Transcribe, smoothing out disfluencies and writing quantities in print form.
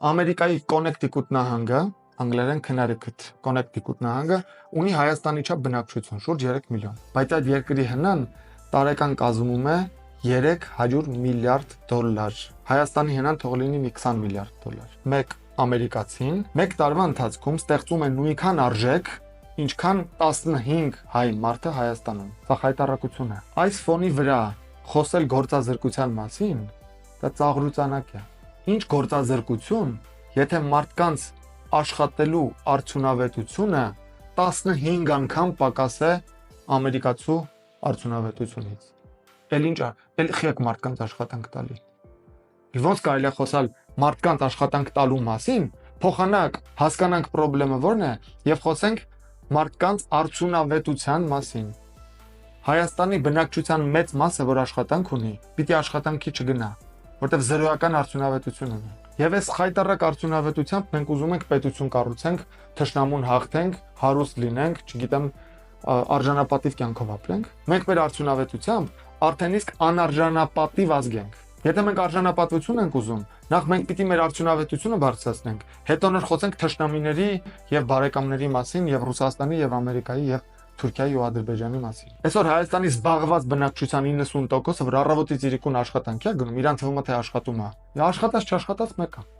Ամերիկայի Կոնեկտիկուտ նահանգը, անգլերեն Connecticut, Connecticut նահանգը ունի Հայաստանի չափ բնակչություն, շուրջ 3 միլիոն, բայց այդ երկրի հնան տարեկան կազմում է 300 միլիարդ դոլար։ Հայաստանի հնան թող լինի մի 20 միլիարդ դոլար։ Մեկ ամերիկացին մեկ տարվա ընթացքում ստեղծում է նույնքան արժեք, ինչքան 15 հայ մարդը Հայաստանում։ Սա խայտառակություն է։ Այս ֆոնի վրա խոսել գործազրկության մասին, դա ծաղրուծանակ է։ Ինչ գործազրկություն, եթե մարդկանց աշխատելու արդյունավետությունը 15 անգամ պակաս է ամերիկացու արդյունավետությունից։ Էլ ինչ, էլ խիակ մարդկանց աշխատանք տալի։ Ոնց կարելի է խոսալ մարդկանց աշխատանք տալու մասին, փոխանակ հասկանանք խնդրեմը որն է եւ խոսենք մարդկանց արդյունավետության մասին։ Հայաստանի բնակչության մեծ մասը, որ աշխատանք ունի, պիտի աշխատանքի չգնա, որտեղ զրոյական արդյունավետություն ունի։ Եվ այս խայտառակ արդյունավետությամբ մենք ուզում ենք պետություն կառուցենք, թշնամուն հաղթենք, հարուստ լինենք, չգիտեմ, արժանապատիվ կյանքով ապրենք։ Մենք մեր արդյունավետությամբ արդեն իսկ անարժանապատիվ ազգ ենք։ Եթե մենք արժանապատվություն ենք ուզում, նախ մենք պիտի մեր արդյունավետությունը բարձրացնենք, հետո նոր խոսենք թշնամիների եւ բարեկամների մասին եւ Ռուսաստանի եւ Ամերիկայի եւ Թուրքիայի ու Ադրբեջանի մասին։ Այսօր Հայաստանի զբաղված բնակչության 90%-ը, որ առավոտից իրիկուն աշխատանքի է գնում, իրանց թվում է թե աշխատում է։ Աշխատած չաշխատած մեկը։